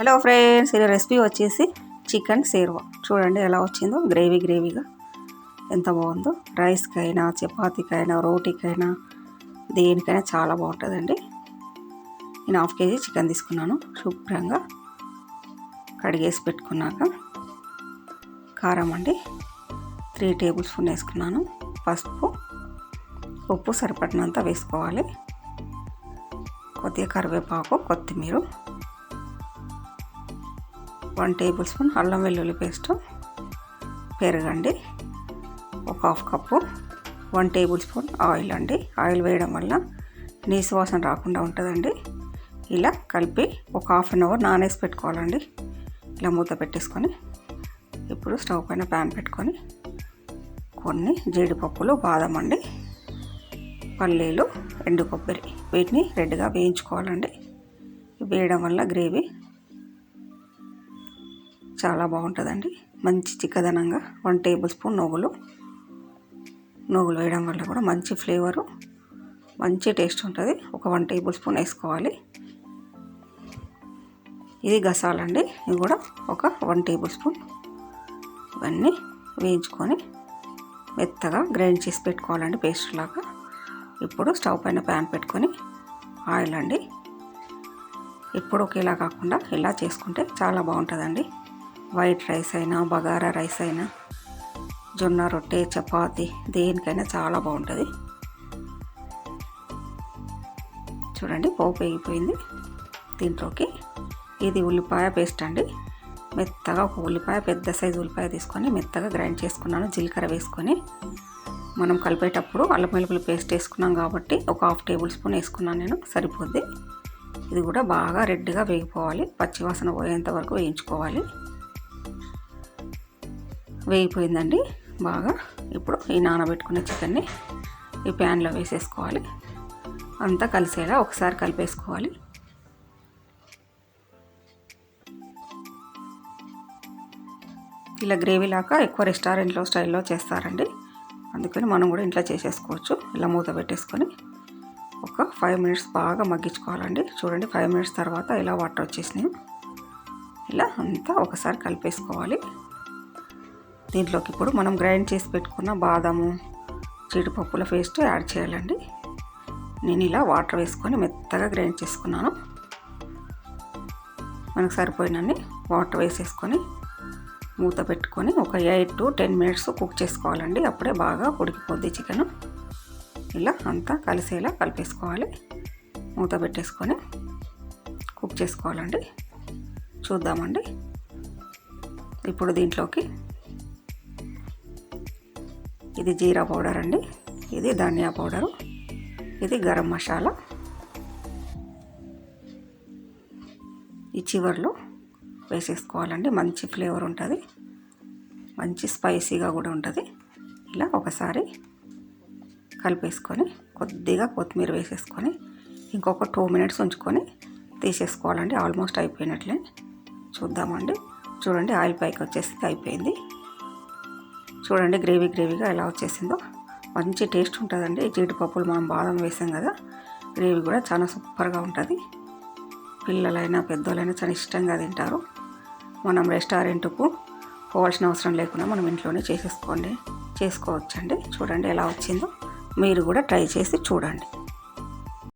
Hello friends, ఈ recipe వచ్చేసి chicken షెర్వా. చూడండి ఎలా వచ్చిందో, గ్రేవీగా ఎంత బాగుందో. రైస్కైనా, చపాతీకైనా, రోటీకైనా, దేనికైనా చాలా బాగుంటుందండి. నేను 1/2 kg చికెన్ తీసుకున్నాను. శుభ్రంగా కడిగేసి పెట్టుకున్నాక కారం అండి 3 టేబుల్ స్పూన్ వేసుకున్నాను. పసుపు, ఉప్పు సరిపడినంత వేసుకోవాలి. కొద్దిగా కరివేపాకు, కొత్తిమీర, 1 టేబుల్ స్పూన్ అల్లం వెల్లుల్లి పేస్టు, పెరుగండి 1/2 కప్పు, 1 టేబుల్ స్పూన్ ఆయిల్ అండి. ఆయిల్ వేయడం వల్ల నీసు వాసన రాకుండా ఉంటుందండి. ఇలా కలిపి ఒక 1/2 అవర్ నానేసి పెట్టుకోవాలండి. ఇలా మూత పెట్టేసుకొని ఇప్పుడు స్టవ్ పైన ప్యాన్ పెట్టుకొని కొన్ని జీడిపప్పులు, బాదం అండి, పల్లీలు, ఎండు కొబ్బరి, వీటిని రెడ్గా వేయించుకోవాలండి. వేయడం వల్ల గ్రేవీ చాలా బాగుంటుందండి. మంచి చిక్కదనంగా. 1 టేబుల్ స్పూన్ నువ్వులు వేయడం వల్ల కూడా మంచి ఫ్లేవరు, మంచి టేస్ట్ ఉంటుంది. ఒక 1 టేబుల్ స్పూన్ వేసుకోవాలి. ఇది గసాలండి, ఇది కూడా ఒక 1 టేబుల్ స్పూన్. ఇవన్నీ వేయించుకొని మెత్తగా గ్రైండ్ చేసి పెట్టుకోవాలండి, పేస్ట్ లాగా. ఇప్పుడు స్టవ్ పైన ప్యాన్ పెట్టుకొని ఆయిల్ అండి. ఇప్పుడు ఒకేలా కాకుండా ఇలా చేసుకుంటే చాలా బాగుంటుందండి. వైట్ రైస్ అయినా, బగారా రైస్ అయినా, జొన్న రొట్టె, చపాతి, దేనికైనా చాలా బాగుంటుంది. చూడండి పోపు వేగిపోయింది. దీంట్లోకి ఇది ఉల్లిపాయ పేస్ట్ అండి. మెత్తగా ఒక ఉల్లిపాయ, పెద్ద సైజు ఉల్లిపాయ తీసుకొని మెత్తగా గ్రైండ్ చేసుకున్నాను. జీలకర్ర వేసుకొని మనం కలిపేటప్పుడు అల్లం వెల్లుల్లి పేస్ట్ వేసుకున్నాం కాబట్టి ఒక 1/2 టేబుల్ స్పూన్ వేసుకున్నాను నేను, సరిపోద్ది. ఇది కూడా బాగా రెడ్గా వేగిపోవాలి, పచ్చివాసన పోయేంత వరకు వేయించుకోవాలి. వేగిపోయిందండి బాగా. ఇప్పుడు ఈ నానబెట్టుకున్న చికెన్ని ఈ ప్యాన్లో వేసేసుకోవాలి. అంతా కలిసేలా ఒకసారి కలిపేసుకోవాలి. ఇలా గ్రేవీ లాగా ఎక్కువ రెస్టారెంట్లో స్టైల్లో చేస్తారండి. అందుకని మనం కూడా ఇంట్లో చేసేసుకోవచ్చు. ఇలా మూత పెట్టేసుకొని ఒక 5 మినిట్స్ బాగా మగ్గించుకోవాలండి. చూడండి 5 మినిట్స్ తర్వాత ఇలా వాటర్ వచ్చేసినాయి. ఇలా అంతా ఒకసారి కలిపేసుకోవాలి. దీంట్లోకి ఇప్పుడు మనం గ్రైండ్ చేసి పెట్టుకున్న బాదము, జీడిపప్పుల పేస్ట్ యాడ్ చేయాలండి. నేను ఇలా వాటర్ వేసుకొని మెత్తగా గ్రైండ్ చేసుకున్నాను. మనకు సరిపోయినన్ని వాటర్ వేసేసుకొని మూత పెట్టుకొని ఒక 8 to 10 మినిట్స్ కుక్ చేసుకోవాలండి. అప్పుడే బాగా ఉడికిపోద్ది చికెన్. ఇలా అంతా కలిసేలా కలిపేసుకోవాలి. మూత పెట్టేసుకొని కుక్ చేసుకోవాలండి. చూద్దామండి. ఇప్పుడు దీంట్లోకి ఇది జీరా పౌడర్ అండి, ఇది ధనియా పౌడరు, ఇది గరం మసాలా. ఈ చివర్లో వేసేసుకోవాలండి. మంచి ఫ్లేవర్ ఉంటుంది, మంచి స్పైసీగా కూడా ఉంటుంది. ఇలా ఒకసారి కలిపేసుకొని కొద్దిగా కొత్తిమీర వేసేసుకొని ఇంకొక 2 మినిట్స్ ఉంచుకొని తీసేసుకోవాలండి. ఆల్మోస్ట్ అయిపోయినట్లే. చూద్దామండి. చూడండి ఆయిల్ పైకి వచ్చేసింది, అయిపోయింది. చూడండి గ్రేవీగా ఎలా వచ్చేసిందో. మంచి టేస్ట్ ఉంటుందండి. జీడిపప్పులు మనం బాదం వేసాం కదా, గ్రేవీ కూడా చాలా సూపర్గా ఉంటుంది. పిల్లలైనా పెద్దోళ్ళైనా చాలా ఇష్టంగా తింటారు. మనం రెస్టారెంట్కు పోవాల్సిన అవసరం లేకుండా మనం ఇంట్లోనే చేసుకోవచ్చండి. చూడండి ఎలా వచ్చిందో. మీరు కూడా ట్రై చేసి చూడండి.